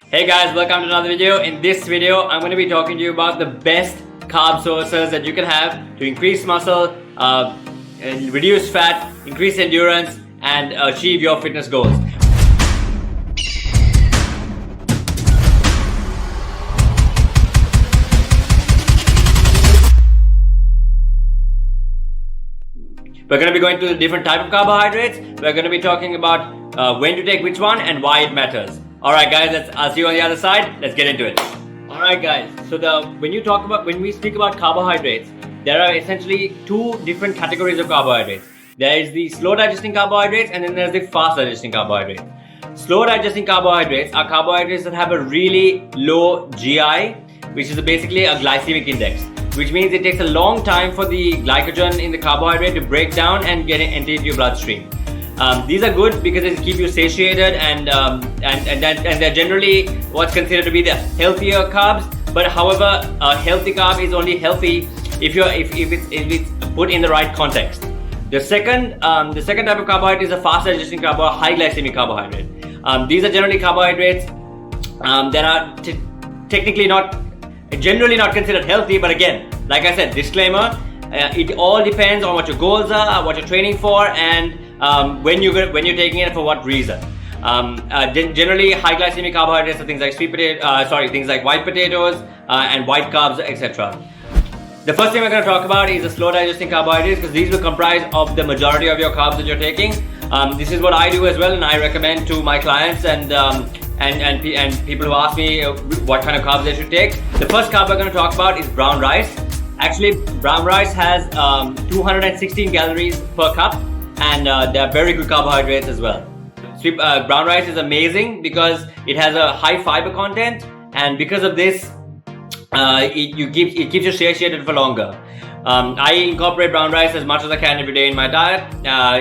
Hey guys, welcome to another video. In this video, I'm going to be talking to you about the best carb sources that you can have to increase muscle, and reduce fat, increase endurance, and achieve your fitness goals. We're going to be going through the different type of carbohydrates. We're going to be talking about when to take which one and why it matters. Alright guys, I'll see you on the other side. Let's get into it. Alright guys, so when we speak about carbohydrates, there are essentially two different categories of carbohydrates. There is the slow digesting carbohydrates and then there's the fast digesting carbohydrates. Slow digesting carbohydrates are carbohydrates that have a really low GI, which is basically a glycemic index, which means it takes a long time for the glycogen in the carbohydrate to break down and get it into your bloodstream. These are good because they keep you satiated and they're generally what's considered to be the healthier carbs. But however, a healthy carb is only healthy if it's put in the right context. The second type of carbohydrate is a fast digesting carbohydrate, high glycemic carbohydrate. These are generally carbohydrates that are generally not considered healthy. But again, like I said, disclaimer, it all depends on what your goals are, what you're training for, and when you're taking it for what reason. Generally, high glycemic carbohydrates are things like things like white potatoes and white carbs, etc. The first thing we're going to talk about is the slow digesting carbohydrates, because these will comprise of the majority of your carbs that you're taking. This is what I do as well, and I recommend to my clients and people who ask me what kind of carbs they should take. The first carb we're going to talk about is brown rice. Actually, brown rice has 216 calories per cup, and they're very good carbohydrates as well. Brown rice is amazing because it has a high fiber content, and because of this, it keeps you satiated for longer. I incorporate brown rice as much as I can every day in my diet.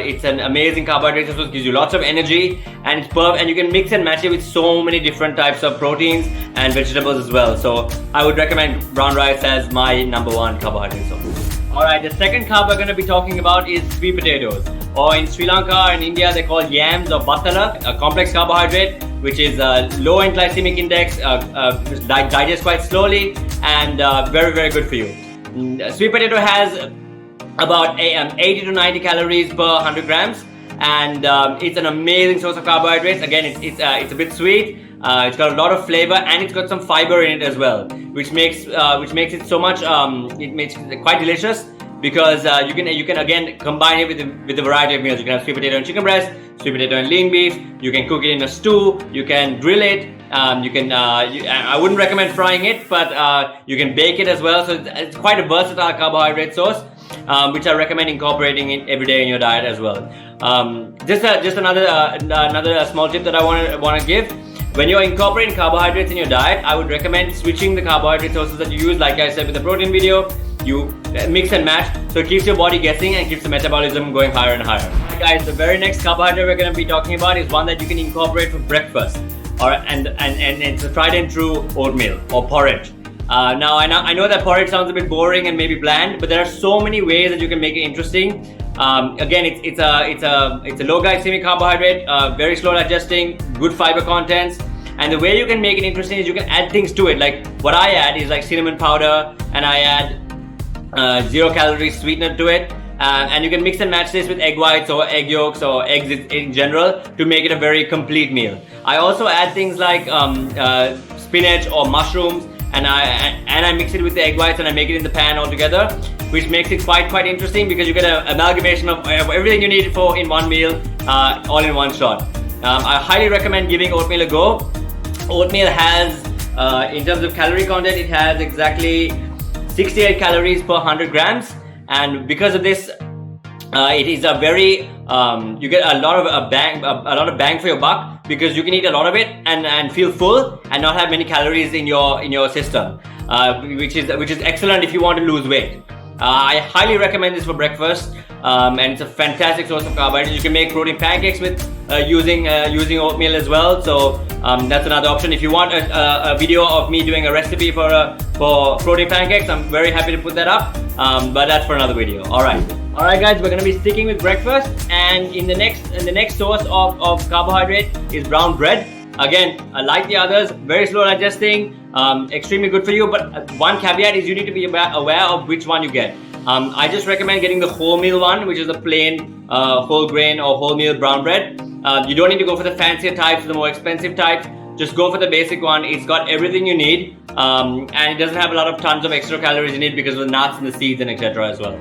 It's an amazing carbohydrate source, gives you lots of energy, and it's perfect. And you can mix and match it with so many different types of proteins and vegetables as well. So I would recommend brown rice as my number one carbohydrate source. Alright, the second carb we're going to be talking about is sweet potatoes, or in Sri Lanka and India they call yams or batala, a complex carbohydrate which is low in glycemic index, digests quite slowly, and very, very good for you. Sweet potato has about 80 to 90 calories per 100 grams, and it's an amazing source of carbohydrates. Again, it's a bit sweet. It's got a lot of flavor, and it's got some fiber in it as well, which makes it so much. It makes it quite delicious because you can again combine it with a variety of meals. You can have sweet potato and chicken breast, sweet potato and lean beef. You can cook it in a stew. You can grill it. I wouldn't recommend frying it, but you can bake it as well. So it's quite a versatile carbohydrate source, which I recommend incorporating it every day in your diet as well. Just another small tip that I want to give. When you're incorporating carbohydrates in your diet, I would recommend switching the carbohydrate sources that you use. Like I said with the protein video, you mix and match, so it keeps your body guessing and keeps the metabolism going higher and higher. Guys, the very next carbohydrate we're going to be talking about is one that you can incorporate for breakfast, and it's a tried and true oatmeal or porridge. Now I know that porridge sounds a bit boring and maybe bland, but there are so many ways that you can make it interesting. Again, it's a low glycemic carbohydrate, very slow digesting, good fiber contents, and the way you can make it interesting is you can add things to it. Like what I add is like cinnamon powder, and I add 0 calorie sweetener to it, and you can mix and match this with egg whites or egg yolks or eggs in general to make it a very complete meal. I also add things like spinach or mushrooms, and I mix it with the egg whites and I make it in the pan all together, which makes it quite interesting because you get an amalgamation of everything you need for in one meal, all in one shot. I highly recommend giving oatmeal a go. Oatmeal has, in terms of calorie content, it has exactly 68 calories per 100 grams, and because of this, it is a very you get a lot of bang for your buck, because you can eat a lot of it and feel full and not have many calories in your system, which is excellent if you want to lose weight. I highly recommend this for breakfast, and it's a fantastic source of carbohydrates. You can make protein pancakes with using oatmeal as well. So that's another option. If you want a video of me doing a recipe for protein pancakes, I'm very happy to put that up. But that's for another video. All right, guys, we're gonna be sticking with breakfast, and in the next source of carbohydrate is brown bread. Again, like the others, very slow digesting, extremely good for you. But one caveat is you need to be aware of which one you get. I just recommend getting the wholemeal one, which is the plain whole grain or wholemeal brown bread. You don't need to go for the fancier types, the more expensive types. Just go for the basic one. It's got everything you need, and it doesn't have a lot of tons of extra calories in it because of the nuts and the seeds and etc. as well.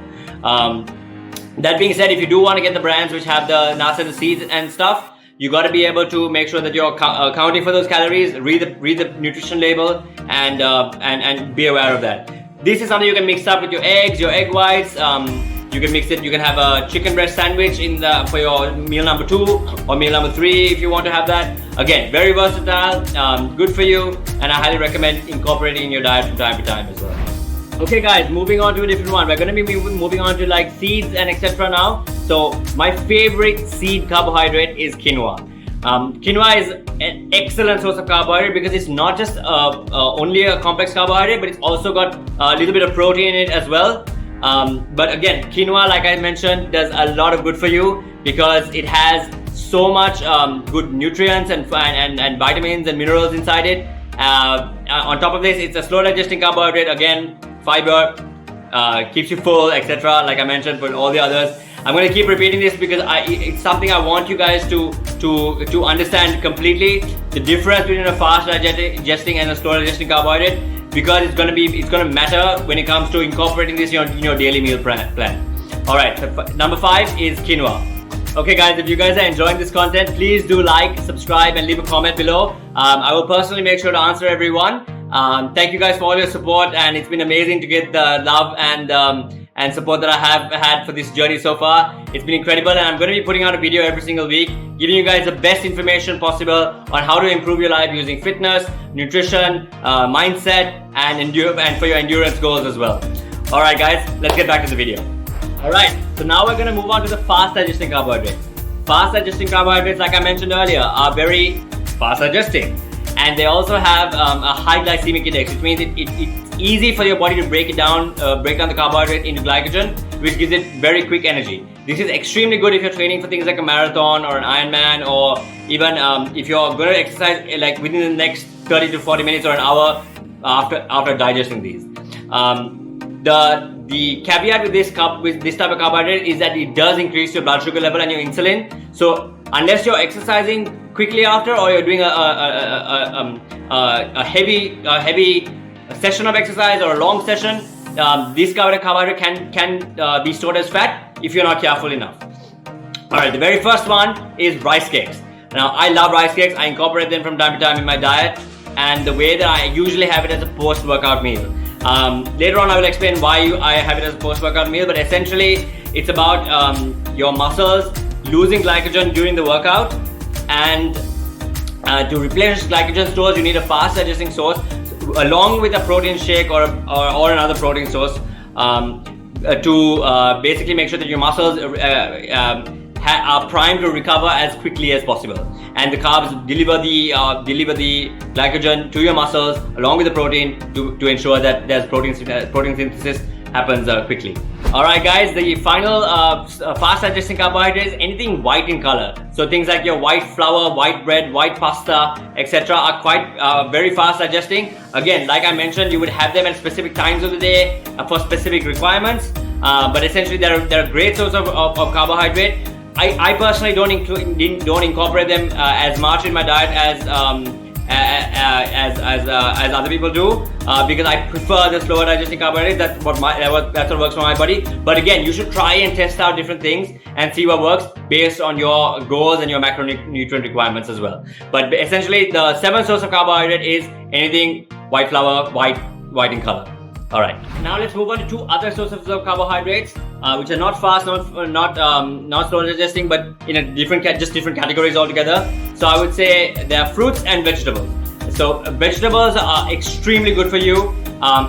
That being said, if you do want to get the brands which have the nuts and the seeds and stuff, you got to be able to make sure that you're accounting for those calories. Read the nutrition label and be aware of that. This is something you can mix up with your eggs, your egg whites. You can mix it. You can have a chicken breast sandwich for your meal number 2 or meal number 3 if you want to have that. Again, very versatile, good for you, and I highly recommend incorporating in your diet from time to time as well. Okay guys, moving on to a different one. We're going to be moving on to like seeds and etc. now. So my favorite seed carbohydrate is quinoa. Quinoa is an excellent source of carbohydrate because it's not just only a complex carbohydrate, but it's also got a little bit of protein in it as well. But again, quinoa, like I mentioned, does a lot of good for you because it has so much good nutrients and vitamins and minerals inside it. On top of this, it's a slow digesting carbohydrate. Again, fiber, keeps you full, etc. Like I mentioned, for all the others. I'm going to keep repeating this because it's something I want you guys to understand completely. The difference between a fast digesting and a slow digesting carbohydrate, because it's going to matter when it comes to incorporating this in your daily meal plan. All right, so number 5 is quinoa. Okay guys, if you guys are enjoying this content, please do like, subscribe and leave a comment below. I will personally make sure to answer everyone. Thank you guys for all your support, and it's been amazing to get the love and support that I have had for this journey so far. It's been incredible, and I'm going to be putting out a video every single week, giving you guys the best information possible on how to improve your life using fitness, nutrition, mindset, and for your endurance goals as well. Alright guys, let's get back to the video. Alright, so now we're going to move on to the fast digesting carbohydrates. Fast digesting carbohydrates, like I mentioned earlier, are very fast digesting. And they also have a high glycemic index, which means it's easy for your body to break down the carbohydrate into glycogen, which gives it very quick energy. This is extremely good if you're training for things like a marathon or an Ironman, or even if you're going to exercise like within the next 30 to 40 minutes or an hour after digesting these. The caveat with this type of carbohydrate is that it does increase your blood sugar level and your insulin. So unless you're exercising quickly after, or you're doing a heavy session of exercise or a long session, this carbohydrate can be stored as fat if you're not careful enough. Alright, the very first one is rice cakes. Now I love rice cakes. I incorporate them from time to time in my diet, and the way that I usually have it as a post-workout meal. Later on I will explain why I have it as a post-workout meal, but essentially it's about your muscles losing glycogen during the workout, and to replenish glycogen stores you need a fast digesting source along with a protein shake or another protein source to basically make sure that your muscles are primed to recover as quickly as possible, and the carbs deliver the glycogen to your muscles along with the protein to ensure that there's protein synthesis happens quickly. Alright guys, the final fast digesting carbohydrates, anything white in color. So things like your white flour, white bread, white pasta, etc. are quite very fast digesting. Again, like I mentioned, you would have them at specific times of the day for specific requirements. But essentially they're a great source of carbohydrate. I personally don't incorporate them as much in my diet as other people do, because I prefer the slower digesting carbohydrates. That's what works for my body. But again, you should try and test out different things and see what works based on your goals and your macronutrient requirements as well. But essentially, the 7th source of carbohydrate is anything white flour, white in color. Alright, now let's move on to 2 other sources of carbohydrates, which are not fast, not slow digesting, but in a different categories altogether. So I would say they are fruits and vegetables. So vegetables are extremely good for you.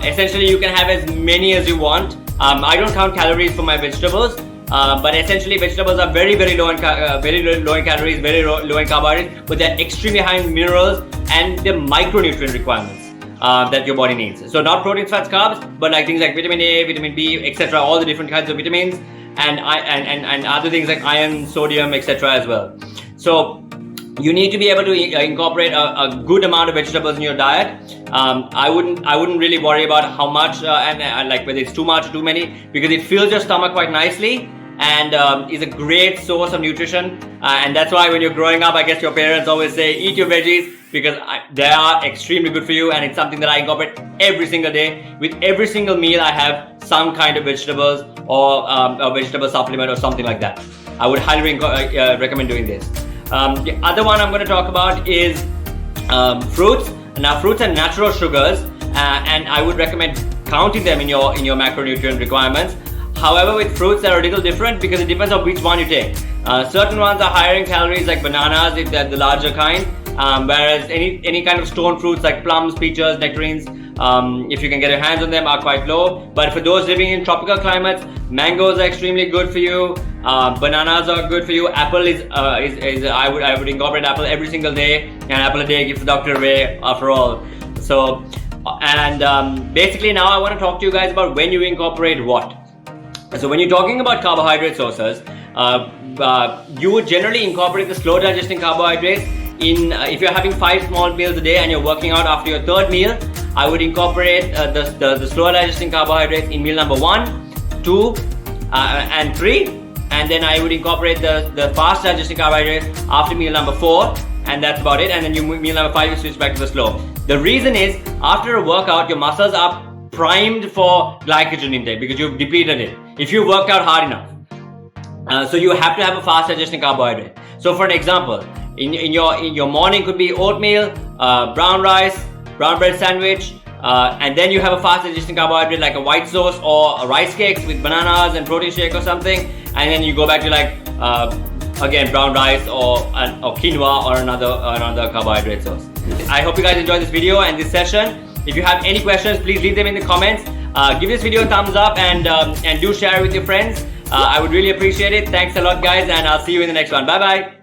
Essentially, you can have as many as you want. I don't count calories for my vegetables, but essentially vegetables are very low in calories, very low in carbohydrates, but they're extremely high in minerals and the micronutrient requirements that your body needs. So not proteins, fats, carbs, but like things like vitamin A, vitamin B, etc. All the different kinds of vitamins and other things like iron, sodium, etc. as well. So you need to be able to incorporate a good amount of vegetables in your diet. I wouldn't really worry about how much and like whether it's too much or too many, because it fills your stomach quite nicely and is a great source of nutrition. And that's why when you're growing up, I guess your parents always say eat your veggies, because they are extremely good for you, and it's something that I incorporate every single day. With every single meal, I have some kind of vegetables or a vegetable supplement or something like that. I would highly recommend doing this. The other one I'm going to talk about is fruits. Now, fruits are natural sugars, and I would recommend counting them in your macronutrient requirements. However, with fruits, they're a little different because it depends on which one you take. Certain ones are higher in calories, like bananas, if they're the larger kind, whereas any kind of stone fruits like plums, peaches, nectarines, if you can get your hands on them, are quite low. But for those living in tropical climates, mangoes are extremely good for you. Bananas are good for you. Apple is I would incorporate apple every single day. An apple a day keeps the doctor away, after all. So, and basically now I want to talk to you guys about when you incorporate what. So when you're talking about carbohydrate sources, you would generally incorporate the slow digesting carbohydrates in if you're having 5 small meals a day and you're working out after your 3rd meal. I would incorporate the slow digesting carbohydrates in meal number 1, 2, and 3. And then I would incorporate the fast digesting carbohydrates after meal number 4, and that's about it. And then meal number 5, you switch back to the slow. The reason is, after a workout, your muscles are primed for glycogen intake because you've depleted it if you worked out hard enough. So you have to have a fast digesting carbohydrate. So for an example, in your morning could be oatmeal, brown rice, brown bread sandwich, and then you have a fast digesting carbohydrate like a white sauce or a rice cakes with bananas and protein shake or something, and then you go back to like again brown rice or quinoa or another carbohydrate source. I hope you guys enjoyed this video and this session. If you have any questions, please leave them in the comments. Give this video a thumbs up and do share it with your friends. I would really appreciate it. Thanks a lot, guys, and I'll see you in the next one. Bye bye.